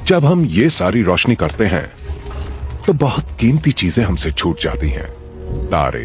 जब हम ये सारी रोशनी करते हैं तो बहुत कीमती चीजें हमसे छूट जाती हैं। तारे।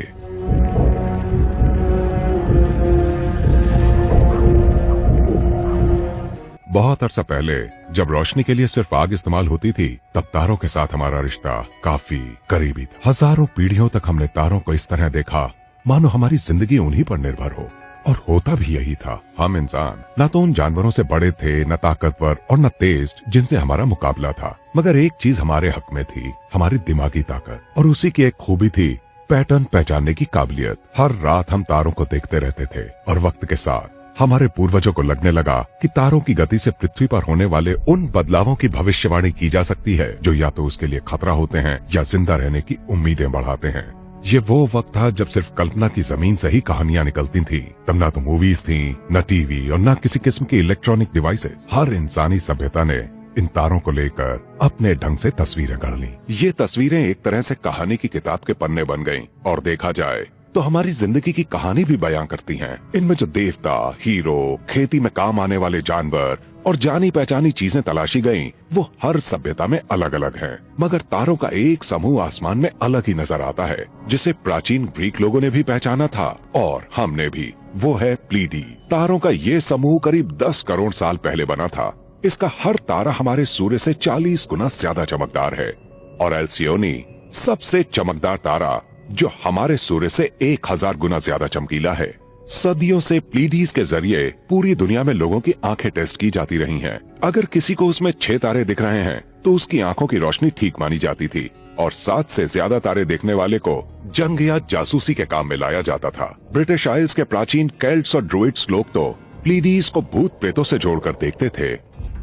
बहुत अरसा पहले जब रोशनी के लिए सिर्फ आग इस्तेमाल होती थी, तब तारों के साथ हमारा रिश्ता काफी करीबी था। हजारों पीढ़ियों तक हमने तारों को इस तरह देखा मानो हमारी जिंदगी उन्हीं पर निर्भर हो, और होता भी यही था। हम इंसान न तो उन जानवरों से बड़े थे, न ताकतवर और न तेज जिनसे हमारा मुकाबला था, मगर एक चीज हमारे हक में थी, हमारी दिमागी ताकत। और उसी की एक खूबी थी पैटर्न पहचानने की काबिलियत। हर रात हम तारों को देखते रहते थे और वक्त के साथ हमारे पूर्वजों को लगने लगा कि तारों की गति से पृथ्वी पर होने वाले उन बदलावों की भविष्यवाणी की जा सकती है जो या तो उसके लिए खतरा होते हैं या जिंदा रहने की उम्मीदें बढ़ाते हैं। ये वो वक्त था जब सिर्फ कल्पना की जमीन से ही कहानियां निकलती थी। तब न तो मूवीज थी, न टीवी और न किसी किस्म की इलेक्ट्रॉनिक डिवाइसेस। हर इंसानी सभ्यता ने इन तारों को लेकर अपने ढंग से तस्वीरें गढ़ ली। ये तस्वीरें एक तरह से कहानी की किताब के पन्ने बन गईं, और देखा जाए तो हमारी जिंदगी की कहानी भी बयां करती हैं। इनमें जो देवता, हीरो, खेती में काम आने वाले जानवर और जानी पहचानी चीजें तलाशी गईं, वो हर सभ्यता में अलग अलग हैं। मगर तारों का एक समूह आसमान में अलग ही नजर आता है, जिसे प्राचीन ग्रीक लोगों ने भी पहचाना था और हमने भी। वो है प्लीडीज। तारों का ये समूह करीब 10 करोड़ साल पहले बना था। इसका हर तारा हमारे सूर्य से 40 गुना ज्यादा चमकदार है, और एल्सियोनी सबसे चमकदार तारा जो हमारे सूर्य से 1000 गुना ज्यादा चमकीला है। सदियों से प्लीडीज के जरिए पूरी दुनिया में लोगों की आंखें टेस्ट की जाती रही हैं। अगर किसी को उसमें 6 तारे दिख रहे हैं तो उसकी आंखों की रोशनी ठीक मानी जाती थी, और 7 से ज्यादा तारे देखने वाले को जंग या जासूसी के काम में लाया जाता था। ब्रिटिश आइल्स के प्राचीन केल्ट्स और ड्रुइड्स लोग तो प्लीडीज को भूत प्रेतों से जोड़कर देखते थे।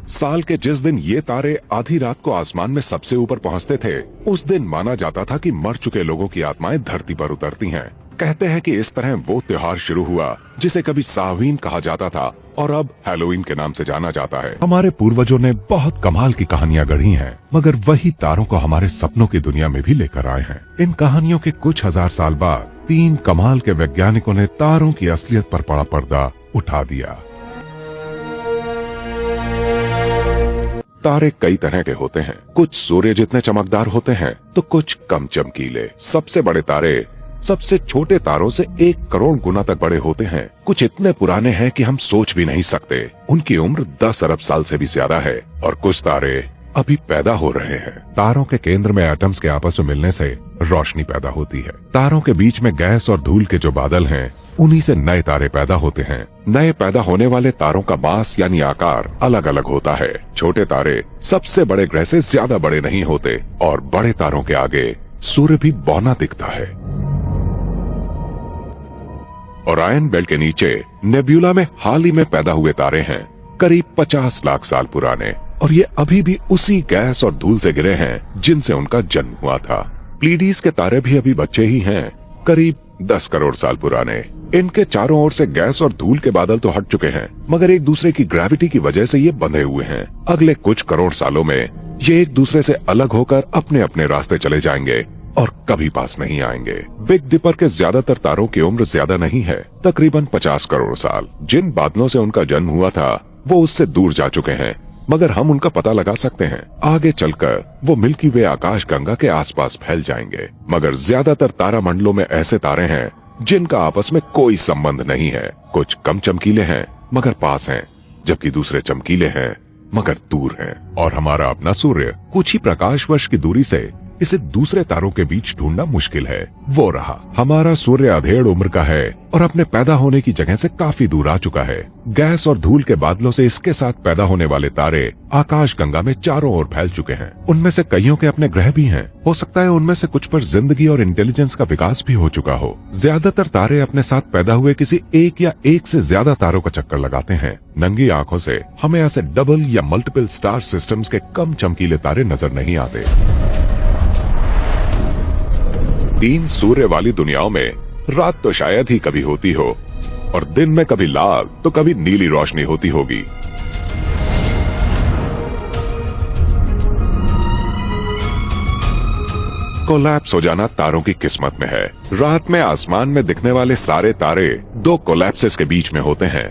साल के जिस दिन ये तारे आधी रात को आसमान में सबसे ऊपर पहुंचते थे, उस दिन माना जाता था कि मर चुके लोगों की आत्माएं धरती पर उतरती हैं। कहते हैं कि इस तरह वो त्योहार शुरू हुआ जिसे कभी सावीन कहा जाता था और अब हैलोवीन के नाम से जाना जाता है। हमारे पूर्वजों ने बहुत कमाल की कहानियां गढ़ी हैं, मगर वही तारों को हमारे सपनों की दुनिया में भी लेकर आए हैं। इन कहानियों के कुछ हजार साल बाद 3 कमाल के वैज्ञानिकों ने तारों की असलियत पर पड़ा पर्दा उठा दिया। तारे कई तरह के होते हैं। कुछ सूर्य जितने चमकदार होते हैं तो कुछ कम चमकीले। सबसे बड़े तारे सबसे छोटे तारों से 1 करोड़ गुना तक बड़े होते हैं। कुछ इतने पुराने हैं कि हम सोच भी नहीं सकते। उनकी उम्र 10 अरब साल से भी ज्यादा है, और कुछ तारे अभी पैदा हो रहे हैं। तारों के केंद्र में एटम्स के आपस में मिलने से रोशनी पैदा होती है। तारों के बीच में गैस और धूल के जो बादल हैं, उन्हीं से नए तारे पैदा होते हैं। नए पैदा होने वाले तारों का मास यानी आकार अलग अलग होता है। छोटे तारे सबसे बड़े ग्रह से ज्यादा बड़े नहीं होते, और बड़े तारों के आगे सूर्य भी बौना दिखता है। ओरायन बेल्ट के नीचे नेब्यूला में हाल ही में पैदा हुए तारे हैं, करीब 50 लाख साल पुराने, और ये अभी भी उसी गैस और धूल से गिरे हैं जिनसे उनका जन्म हुआ था। प्लीडीज के तारे भी अभी बच्चे ही हैं, करीब 10 करोड़ साल पुराने। इनके चारों ओर से गैस और धूल के बादल तो हट चुके हैं, मगर एक दूसरे की ग्रेविटी की वजह से ये बंधे हुए हैं। अगले कुछ करोड़ सालों में ये एक दूसरे से अलग होकर अपने अपने रास्ते चले जाएंगे और कभी पास नहीं आएंगे। बिग डिपर के ज्यादातर तारों की उम्र ज्यादा नहीं है, तकरीबन 50 करोड़ साल। जिन बादलों से उनका जन्म हुआ था वो उससे दूर जा चुके हैं, मगर हम उनका पता लगा सकते हैं। आगे चलकर वो मिल्की वे आकाश गंगा के आसपास फैल जाएंगे। मगर ज्यादातर तारा मंडलों में ऐसे तारे हैं जिनका आपस में कोई संबंध नहीं है। कुछ कम चमकीले हैं मगर पास हैं, जबकि दूसरे चमकीले हैं मगर दूर हैं। और हमारा अपना सूर्य कुछ ही प्रकाश वर्ष की दूरी से इसे दूसरे तारों के बीच ढूंढना मुश्किल है। वो रहा। हमारा सूर्य अधेड़ उम्र का है और अपने पैदा होने की जगह से काफी दूर आ चुका है। गैस और धूल के बादलों से इसके साथ पैदा होने वाले तारे आकाश गंगा में चारों ओर फैल चुके हैं। उनमें से कईयों के अपने ग्रह भी हैं। हो सकता है उनमें से कुछ पर जिंदगी और इंटेलिजेंस का विकास भी हो चुका हो। ज्यादातर तारे अपने साथ पैदा हुए किसी एक या एक से ज्यादा तारों का चक्कर लगाते हैं। नंगी आंखों से हमें ऐसे डबल या मल्टीपल स्टार सिस्टम्स के कम चमकीले तारे नजर नहीं आते। 3 सूर्य वाली दुनियाओं में रात तो शायद ही कभी होती हो, और दिन में कभी लाल तो कभी नीली रोशनी होती होगी। कोलैप्स हो जाना तारों की किस्मत में है। रात में आसमान में दिखने वाले सारे तारे 2 कोलैप्सेस के बीच में होते हैं।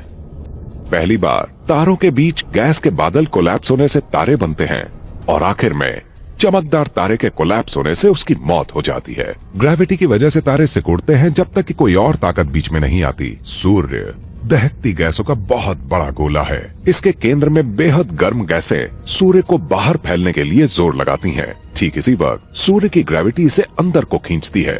पहली बार तारों के बीच गैस के बादल कोलैप्स होने से तारे बनते हैं, और आखिर में चमकदार तारे के कोलैप्स होने से उसकी मौत हो जाती है। ग्रेविटी की वजह से तारे सिकुड़ते हैं जब तक कि कोई और ताकत बीच में नहीं आती। सूर्य दहकती गैसों का बहुत बड़ा गोला है। इसके केंद्र में बेहद गर्म गैसें सूर्य को बाहर फैलने के लिए जोर लगाती हैं। ठीक इसी वक्त सूर्य की ग्रेविटी इसे अंदर को खींचती है।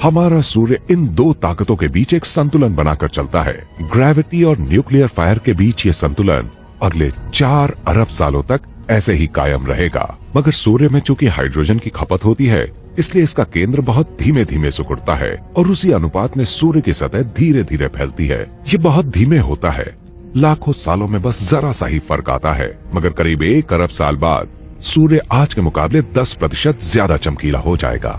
हमारा सूर्य इन दो ताकतों के बीच एक संतुलन बनाकर चलता है। ग्रेविटी और न्यूक्लियर फायर के बीच ये संतुलन अगले 4 अरब सालों तक ऐसे ही कायम रहेगा। मगर सूर्य में चूंकि हाइड्रोजन की खपत होती है, इसलिए इसका केंद्र बहुत धीमे धीमे सिकुड़ता है और उसी अनुपात में सूर्य की सतह धीरे धीरे फैलती है। ये बहुत धीमे होता है, लाखों सालों में बस जरा सा ही फर्क आता है। मगर करीब 1 अरब साल बाद सूर्य आज के मुकाबले 10% ज्यादा चमकीला हो जाएगा।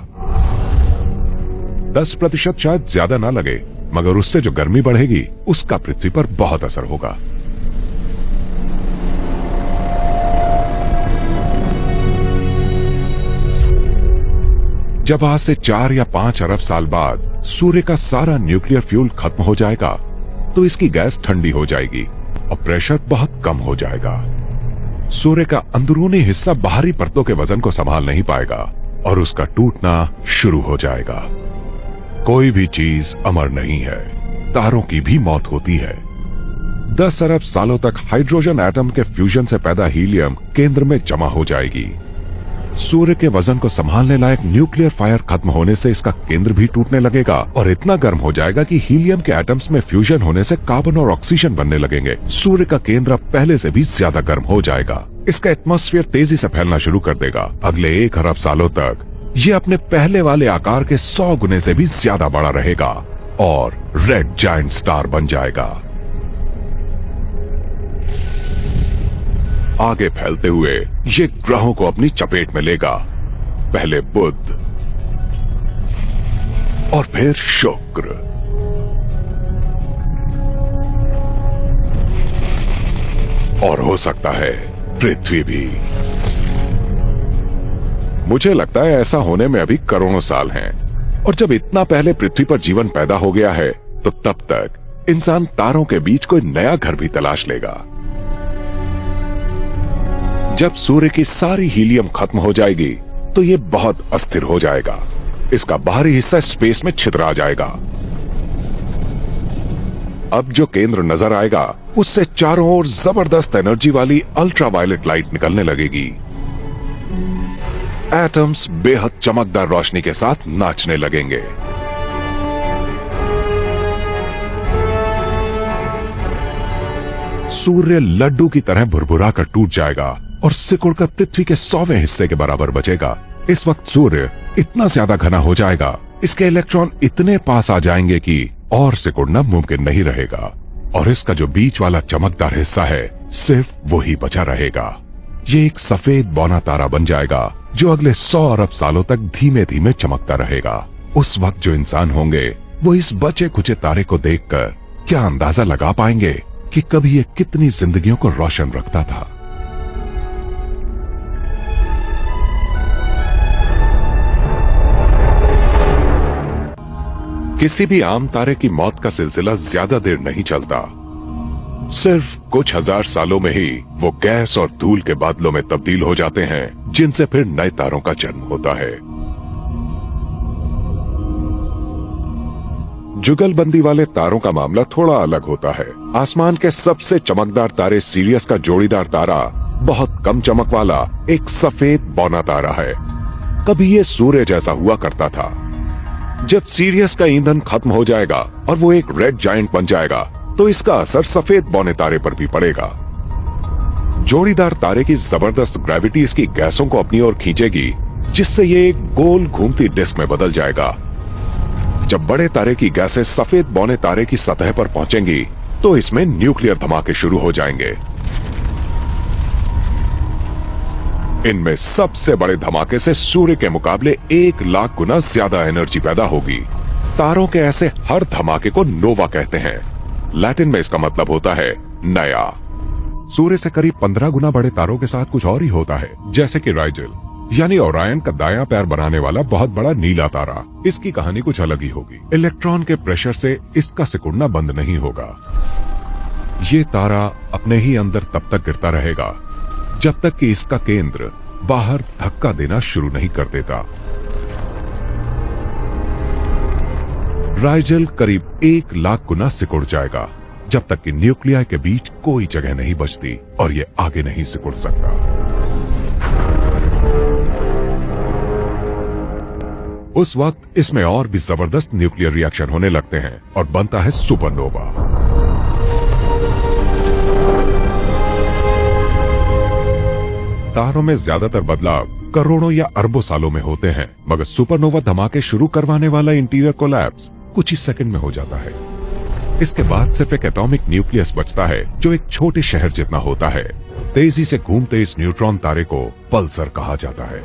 10% शायद ज्यादा ना लगे, मगर उससे जो गर्मी बढ़ेगी उसका पृथ्वी पर बहुत असर होगा। जब आज से 4 या 5 अरब साल बाद सूर्य का सारा न्यूक्लियर फ्यूल खत्म हो जाएगा, तो इसकी गैस ठंडी हो जाएगी और प्रेशर बहुत कम हो जाएगा। सूर्य का अंदरूनी हिस्सा बाहरी परतों के वजन को संभाल नहीं पाएगा और उसका टूटना शुरू हो जाएगा। कोई भी चीज अमर नहीं है, तारों की भी मौत होती है। 10 अरब सालों तक हाइड्रोजन एटम के फ्यूजन से पैदा हीलियम केंद्र में जमा हो जाएगी। सूर्य के वजन को संभालने लायक न्यूक्लियर फायर खत्म होने से इसका केंद्र भी टूटने लगेगा और इतना गर्म हो जाएगा कि हीलियम के एटम्स में फ्यूजन होने से कार्बन और ऑक्सीजन बनने लगेंगे। सूर्य का केंद्र पहले से भी ज्यादा गर्म हो जाएगा। इसका एटमॉस्फेयर तेजी से फैलना शुरू कर देगा। अगले 1 अरब सालों तक ये अपने पहले वाले आकार के 100 गुने से भी ज्यादा बड़ा रहेगा और रेड जायंट स्टार बन जाएगा। आगे फैलते हुए ये ग्रहों को अपनी चपेट में लेगा। पहले बुध और फिर शुक्र, और हो सकता है पृथ्वी भी। मुझे लगता है ऐसा होने में अभी करोड़ों साल हैं, और जब इतना पहले पृथ्वी पर जीवन पैदा हो गया है, तो तब तक इंसान तारों के बीच कोई नया घर भी तलाश लेगा। जब सूर्य की सारी हीलियम खत्म हो जाएगी, तो ये बहुत अस्थिर हो जाएगा। इसका बाहरी हिस्सा स्पेस में छितरा जाएगा। अब जो केंद्र नजर आएगा, उससे चारों ओर जबरदस्त एनर्जी वाली अल्ट्रावायलेट लाइट निकलने लगेगी। एटम्स बेहद चमकदार रोशनी के साथ नाचने लगेंगे। सूर्य लड्डू की तरह भुरभुरा कर टूट जाएगा और सिकुड़कर पृथ्वी के 100वें हिस्से के बराबर बचेगा। इस वक्त सूर्य इतना ज्यादा घना हो जाएगा, इसके इलेक्ट्रॉन इतने पास आ जाएंगे कि और सिकुड़ना मुमकिन नहीं रहेगा, और इसका जो बीच वाला चमकदार हिस्सा है, सिर्फ वही बचा रहेगा। ये एक सफेद बौना तारा बन जाएगा जो अगले 100 अरब सालों तक धीमे धीमे चमकता रहेगा। उस वक्त जो इंसान होंगे, वो इस बचे खुचे तारे को देखकर क्या अंदाजा लगा पाएंगे कि कभी ये कितनी जिंदगियों को रोशन रखता था। किसी भी आम तारे की मौत का सिलसिला ज्यादा देर नहीं चलता। सिर्फ कुछ हजार सालों में ही वो गैस और धूल के बादलों में तब्दील हो जाते हैं, जिनसे फिर नए तारों का जन्म होता है। जुगलबंदी वाले तारों का मामला थोड़ा अलग होता है। आसमान के सबसे चमकदार तारे सीरियस का जोड़ीदार तारा बहुत कम चमक वाला एक सफेद बौना तारा है। कभी ये सूर्य जैसा हुआ करता था। जब सीरियस का ईंधन खत्म हो जाएगा और वो एक रेड जायंट बन जाएगा, तो इसका असर सफेद बौने तारे पर भी पड़ेगा। जोड़ीदार तारे की जबरदस्त ग्रेविटी इसकी गैसों को अपनी ओर खींचेगी, जिससे ये एक गोल घूमती डिस्क में बदल जाएगा। जब बड़े तारे की गैसें सफेद बौने तारे की सतह पर पहुंचेंगी, तो इसमें न्यूक्लियर धमाके शुरू हो जाएंगे। इनमें सबसे बड़े धमाके से सूर्य के मुकाबले 1 लाख गुना ज्यादा एनर्जी पैदा होगी। तारों के ऐसे हर धमाके को नोवा कहते हैं। लैटिन में इसका मतलब होता है नया। सूर्य से करीब 15 गुना बड़े तारों के साथ कुछ और ही होता है, जैसे कि राइजल यानी ओरायन का दायां पैर बनाने वाला बहुत बड़ा नीला तारा। इसकी कहानी कुछ अलग ही होगी। इलेक्ट्रॉन के प्रेशर से इसका सिकुड़ना बंद नहीं होगा। ये तारा अपने ही अंदर तब तक गिरता रहेगा जब तक कि इसका केंद्र बाहर धक्का देना शुरू नहीं कर देता। राइजल करीब 1 लाख गुना सिकुड़ जाएगा जब तक कि न्यूक्लियाई के बीच कोई जगह नहीं बचती और ये आगे नहीं सिकुड़ सकता। उस वक्त इसमें और भी जबरदस्त न्यूक्लियर रिएक्शन होने लगते हैं और बनता है सुपरनोवा। तारों में ज्यादातर बदलाव करोड़ों या अरबों सालों में होते हैं, मगर सुपरनोवा धमाके शुरू करवाने वाला इंटीरियर कोलैप्स कुछ ही सेकंड में हो जाता है। इसके बाद सिर्फ एक एटॉमिक न्यूक्लियस बचता है जो एक छोटे शहर जितना होता है। तेजी से घूमते इस न्यूट्रॉन तारे को पल्सर कहा जाता है।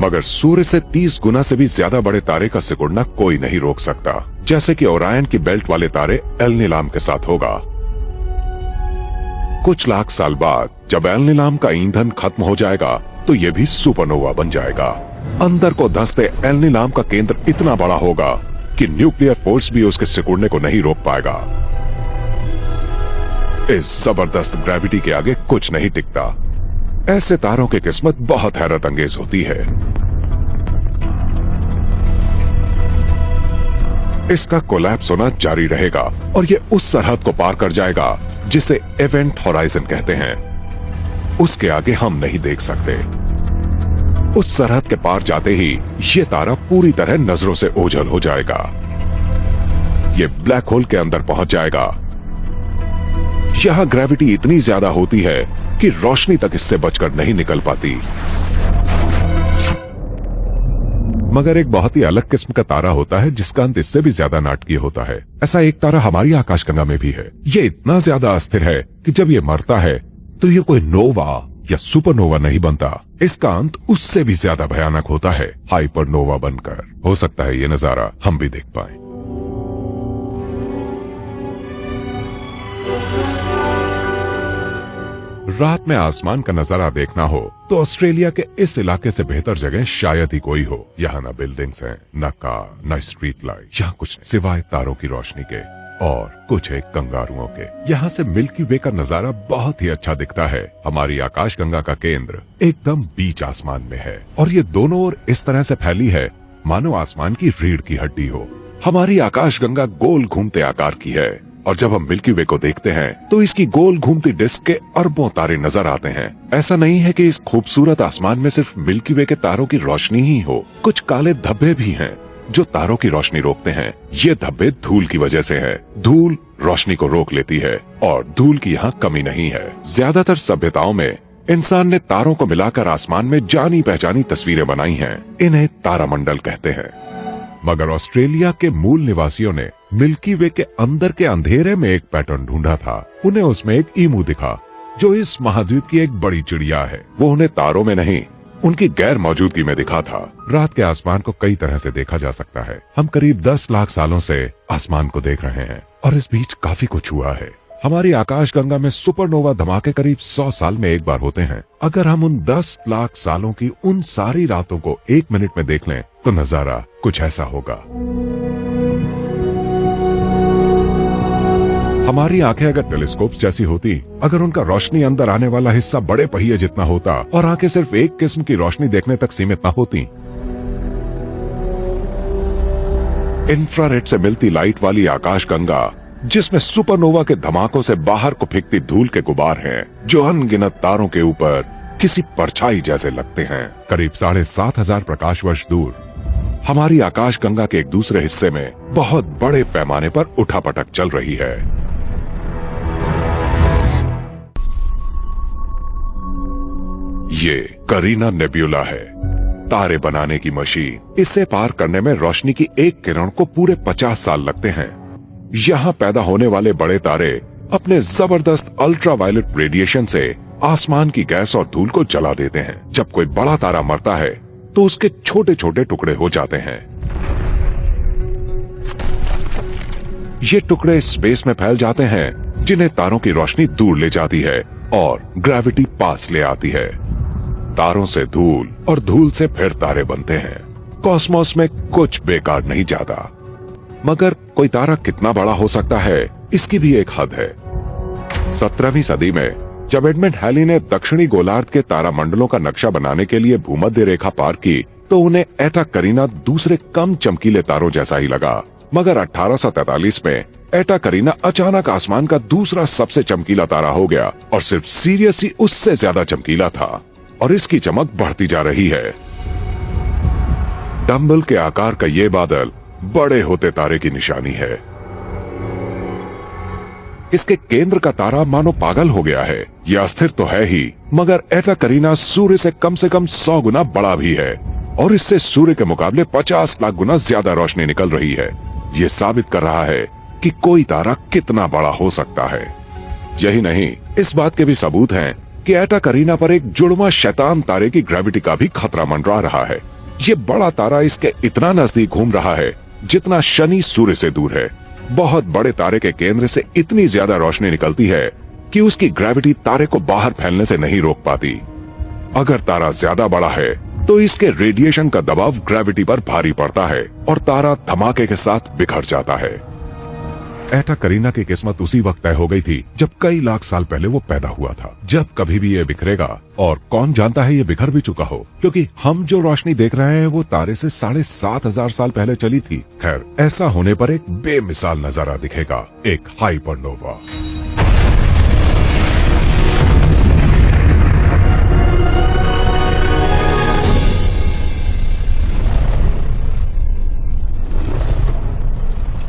मगर सूर्य से 30 गुना से भी ज्यादा बड़े तारे का सिकुड़ना कोई नहीं रोक सकता, जैसे कि ओरायन की बेल्ट वाले तारे एल नीलाम के साथ होगा। कुछ लाख साल बाद जब एल नीलाम का ईंधन खत्म हो जाएगा तो यह भी सुपरनोवा बन जाएगा। अंदर को धंसते एल नीलाम का केंद्र इतना बड़ा होगा कि न्यूक्लियर फोर्स भी उसके सिकुड़ने को नहीं रोक पाएगा। इस जबरदस्त ग्रेविटी के आगे कुछ नहीं टिकता। ऐसे तारों की किस्मत बहुत हैरत अंगेज होती है। इसका कोलैप्स होना जारी रहेगा और ये उस सरहद को पार कर जाएगा जिसे इवेंट होराइजन कहते हैं। उसके आगे हम नहीं देख सकते। उस सरहद के पार जाते ही ये तारा पूरी तरह नजरों से ओझल हो जाएगा। ये ब्लैक होल के अंदर पहुंच जाएगा। यहां ग्रेविटी इतनी ज्यादा होती है कि रोशनी तक इससे बचकर नहीं निकल पाती। मगर एक बहुत ही अलग किस्म का तारा होता है जिसका अंत इससे भी ज्यादा नाटकीय होता है। ऐसा एक तारा हमारी आकाशगंगा में भी है। ये इतना ज्यादा अस्थिर है कि जब ये मरता है तो ये कोई नोवा या सुपरनोवा नहीं बनता। इसका अंत उससे भी ज्यादा भयानक होता है, हाइपरनोवा बनकर। हो सकता है ये नजारा हम भी देख पाएं। रात में आसमान का नजारा देखना हो तो ऑस्ट्रेलिया के इस इलाके से बेहतर जगह शायद ही कोई हो। यहाँ न बिल्डिंग्स हैं, न कार, न स्ट्रीट लाइट, यहाँ कुछ नहीं सिवाय तारों की रोशनी के और कुछ एक कंगारुओं के। यहाँ से मिल्की वे का नजारा बहुत ही अच्छा दिखता है। हमारी आकाशगंगा का केंद्र एकदम बीच आसमान में है और ये दोनों ओर इस तरह से फैली है मानो आसमान की रीढ़ की हड्डी हो। हमारी आकाशगंगा गोल घूमते आकार की है और जब हम मिल्की वे को देखते हैं तो इसकी गोल घूमती डिस्क के अरबों तारे नजर आते हैं। ऐसा नहीं है कि इस खूबसूरत आसमान में सिर्फ मिल्की वे के तारों की रोशनी ही हो, कुछ काले धब्बे भी हैं जो तारों की रोशनी रोकते हैं। ये धब्बे धूल की वजह से है। धूल रोशनी को रोक लेती है और धूल की यहाँ कमी नहीं है। ज्यादातर सभ्यताओं में इंसान ने तारों को मिलाकर आसमान में जानी पहचानी तस्वीरें बनाई हैं। इन्हें तारामंडल कहते हैं। मगर ऑस्ट्रेलिया के मूल निवासियों ने मिल्की वे के अंदर के अंधेरे में एक पैटर्न ढूंढा था। उन्हें उसमें एक ईमू दिखा जो इस महाद्वीप की एक बड़ी चिड़िया है। वो उन्हें तारों में नहीं, उनकी गैर मौजूदगी में दिखा था। रात के आसमान को कई तरह से देखा जा सकता है। हम करीब 10 लाख सालों से आसमान को देख रहे हैं और इस बीच काफी कुछ हुआ है। हमारी आकाशगंगा में सुपरनोवा धमाके करीब 100 साल में एक बार होते हैं। अगर हम उन 10 लाख सालों की उन सारी रातों को 1 मिनट में देख लें तो नजारा कुछ ऐसा होगा। हमारी आंखें अगर टेलीस्कोप जैसी होती, अगर उनका रोशनी अंदर आने वाला हिस्सा बड़े पहिए जितना होता और आंखें सिर्फ एक किस्म की रोशनी देखने तक सीमित न होती, इंफ्रारेड से मिलती लाइट वाली आकाशगंगा जिसमें सुपरनोवा के धमाकों से बाहर को फेंकती धूल के गुबार हैं, जो अनगिनत तारों के ऊपर किसी परछाई जैसे लगते हैं। करीब 7,500 प्रकाश वर्ष दूर हमारी आकाशगंगा के एक दूसरे हिस्से में बहुत बड़े पैमाने पर उठापटक चल रही है। ये करीना नेब्यूला है, तारे बनाने की मशीन। इसे पार करने में रोशनी की एक किरण को पूरे 50 साल लगते हैं। यहाँ पैदा होने वाले बड़े तारे अपने जबरदस्त अल्ट्रावायलेट रेडिएशन से आसमान की गैस और धूल को जला देते हैं। जब कोई बड़ा तारा मरता है तो उसके छोटे छोटे टुकड़े हो जाते हैं। ये टुकड़े स्पेस में फैल जाते हैं जिन्हें तारों की रोशनी दूर ले जाती है और ग्रेविटी पास ले आती है। तारों से धूल और धूल से फिर तारे बनते हैं। कॉस्मोस में कुछ बेकार नहीं जाता, मगर कोई तारा कितना बड़ा हो सकता है इसकी भी एक हद है। 17वीं सदी में जब एडमंड हैली ने दक्षिणी गोलार्ध के तारामंडलों का नक्शा बनाने के लिए भूमध्य रेखा पार की तो उन्हें एटा करीना दूसरे कम चमकीले तारों जैसा ही लगा। मगर 1843 में एटा करीना अचानक आसमान का दूसरा सबसे चमकीला तारा हो गया और सिर्फ सीरियस ही उससे ज्यादा चमकीला था और इसकी चमक बढ़ती जा रही है। डंबल के आकार का ये बादल बड़े होते तारे की निशानी है। इसके केंद्र का तारा मानो पागल हो गया है। यह अस्थिर तो है ही, मगर एटा करीना सूर्य से कम 100 गुना बड़ा भी है और इससे सूर्य के मुकाबले 50 लाख गुना ज्यादा रोशनी निकल रही है। ये साबित कर रहा है कि कोई तारा कितना बड़ा हो सकता है। यही नहीं, इस बात के भी सबूत हैं कि एटा करीना पर एक जुड़वा शैतान तारे की ग्रेविटी का भी खतरा मंडरा रहा है। ये बड़ा तारा इसके इतना नजदीक घूम रहा है जितना शनि सूर्य से दूर है। बहुत बड़े तारे के केंद्र से इतनी ज्यादा रोशनी निकलती है कि उसकी ग्रेविटी तारे को बाहर फैलने से नहीं रोक पाती। अगर तारा ज्यादा बड़ा है तो इसके रेडिएशन का दबाव ग्रेविटी पर भारी पड़ता है और तारा धमाके के साथ बिखर जाता है। एटा करीना की किस्मत उसी वक्त तय हो गई थी जब कई लाख साल पहले वो पैदा हुआ था। जब कभी भी ये बिखरेगा, और कौन जानता है ये बिखर भी चुका हो, क्योंकि हम जो रोशनी देख रहे हैं वो तारे से 7,500 साल पहले चली थी। खैर, ऐसा होने पर एक बेमिसाल नजारा दिखेगा, एक हाइपरनोवा।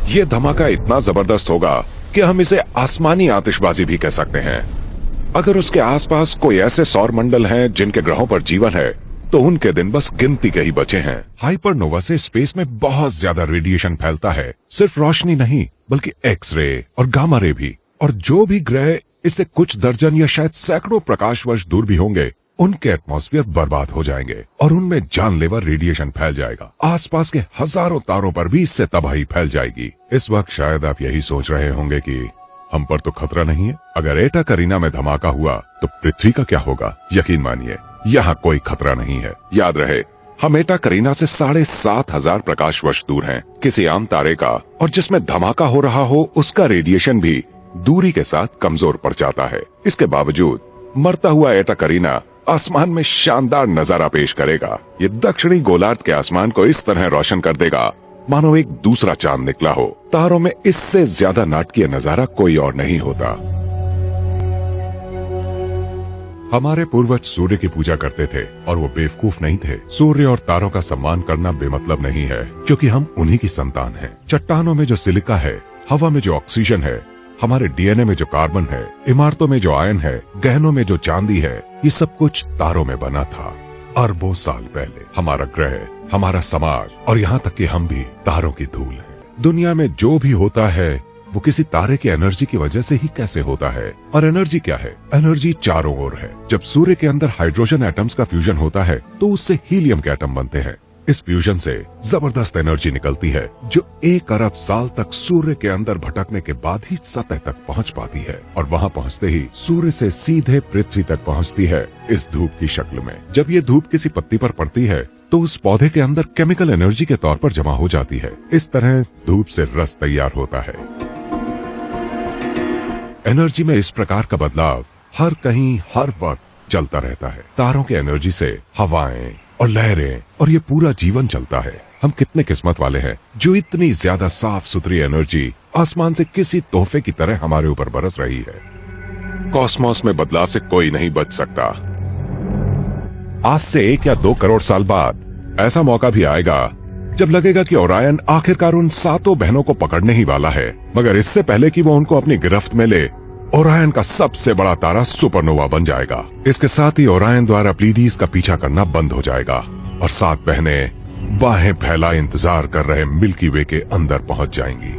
ये धमाका इतना जबरदस्त होगा कि हम इसे आसमानी आतिशबाजी भी कह सकते हैं। अगर उसके आसपास कोई ऐसे सौर मंडल हैं जिनके ग्रहों पर जीवन है तो उनके दिन बस गिनती के ही बचे हैं। हाइपरनोवा से स्पेस में बहुत ज्यादा रेडिएशन फैलता है, सिर्फ रोशनी नहीं बल्कि एक्सरे और गामा रे भी। और जो भी ग्रह इससे कुछ दर्जन या शायद सैकड़ों प्रकाश वर्ष दूर भी होंगे, उनके एटमॉस्फेयर बर्बाद हो जाएंगे और उनमें जानलेवा रेडिएशन फैल जाएगा। आसपास के हजारों तारों पर भी इससे तबाही फैल जाएगी। इस वक्त शायद आप यही सोच रहे होंगे कि हम पर तो खतरा नहीं है। अगर एटा करीना में धमाका हुआ तो पृथ्वी का क्या होगा? यकीन मानिए, यहाँ कोई खतरा नहीं है। याद रहे, हम एटा करीना से 7,500 प्रकाश वर्ष दूर हैं, किसी आम तारे का, और जिसमें धमाका हो रहा हो उसका रेडिएशन भी दूरी के साथ कमजोर पड़ जाता है। इसके बावजूद मरता हुआ एटा करीना आसमान में शानदार नजारा पेश करेगा। ये दक्षिणी गोलार्ध के आसमान को इस तरह रोशन कर देगा मानो एक दूसरा चांद निकला हो। तारों में इससे ज्यादा नाटकीय नजारा कोई और नहीं होता। हमारे पूर्वज सूर्य की पूजा करते थे और वो बेवकूफ नहीं थे। सूर्य और तारों का सम्मान करना बेमतलब नहीं है, क्योंकि हम उन्हीं की संतान हैं। चट्टानों में जो सिलिका है, हवा में जो ऑक्सीजन है, हमारे डीएनए में जो कार्बन है, इमारतों में जो आयन है, गहनों में जो चांदी है, ये सब कुछ तारों में बना था अरबों साल पहले। हमारा ग्रह, हमारा समाज और यहाँ तक कि हम भी तारों की धूल हैं। दुनिया में जो भी होता है वो किसी तारे की एनर्जी की वजह से ही कैसे होता है। और एनर्जी क्या है? एनर्जी चारों ओर है। जब सूर्य के अंदर हाइड्रोजन एटम्स का फ्यूजन होता है तो उससे हीलियम के एटम बनते हैं। इस फ्यूजन से जबरदस्त एनर्जी निकलती है जो 1 अरब साल तक सूर्य के अंदर भटकने के बाद ही सतह तक पहुंच पाती है और वहां पहुंचते ही सूर्य से सीधे पृथ्वी तक पहुंचती है इस धूप की शक्ल में। जब ये धूप किसी पत्ती पर पड़ती है तो उस पौधे के अंदर केमिकल एनर्जी के तौर पर जमा हो जाती है। इस तरह धूप से रस तैयार होता है। एनर्जी में इस प्रकार का बदलाव हर कहीं हर वक्त चलता रहता है। तारों की एनर्जी से हवाएं और लहरें और ये पूरा जीवन चलता है। हम कितने किस्मत वाले हैं जो इतनी ज्यादा साफ सुथरी एनर्जी आसमान से किसी तोहफे की तरह हमारे ऊपर बरस रही है। कॉस्मोस में बदलाव से कोई नहीं बच सकता। आज से 1 या 2 करोड़ साल बाद ऐसा मौका भी आएगा जब लगेगा कि ओरायन आखिरकार उन 7 बहनों को पकड़ने ही वाला है। मगर इससे पहले कि वो उनको अपनी गिरफ्त में ले, ओरायन का सबसे बड़ा तारा सुपरनोवा बन जाएगा। इसके साथ ही ओरायन द्वारा प्लीडीज का पीछा करना बंद हो जाएगा और 7 बहनें बाहें फैला इंतजार कर रहे मिल्की वे के अंदर पहुंच जाएंगी।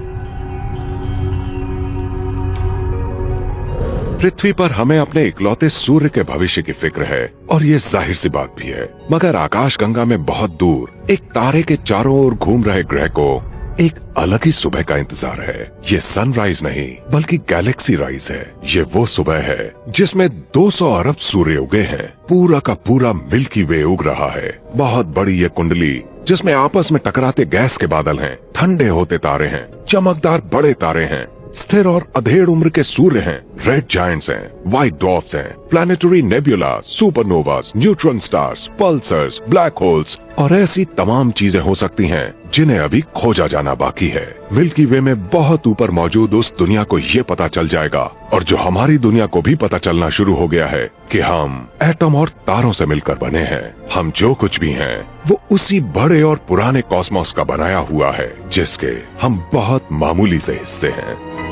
पृथ्वी पर हमें अपने इकलौते सूर्य के भविष्य की फिक्र है और ये जाहिर सी बात भी है। मगर आकाशगंगा में बहुत दूर एक तारे के चारों ओर घूम रहे ग्रह को एक अलग ही सुबह का इंतजार है। ये सनराइज नहीं बल्कि गैलेक्सी राइज है। ये वो सुबह है जिसमें 200 अरब सूर्य उगे हैं। पूरा का पूरा मिल्की वे उग रहा है। बहुत बड़ी ये कुंडली जिसमें आपस में टकराते गैस के बादल हैं, ठंडे होते तारे हैं, चमकदार बड़े तारे हैं, स्थिर और अधेड़ उम्र के सूर्य हैं, रेड जायंट्स हैं, व्हाइट डॉर्फ्स हैं, planetary nebula, supernovas, neutron stars, pulsars, black holes और ऐसी तमाम चीजें हो सकती हैं जिन्हें अभी खोजा जाना बाकी है। मिल्की वे में बहुत ऊपर मौजूद उस दुनिया को ये पता चल जाएगा, और जो हमारी दुनिया को भी पता चलना शुरू हो गया है, कि हम एटम और तारों से मिलकर बने हैं। हम जो कुछ भी हैं वो उसी बड़े और पुराने कॉस्मोस का बनाया हुआ है, जिसके हम बहुत मामूली से हिस्से हैं।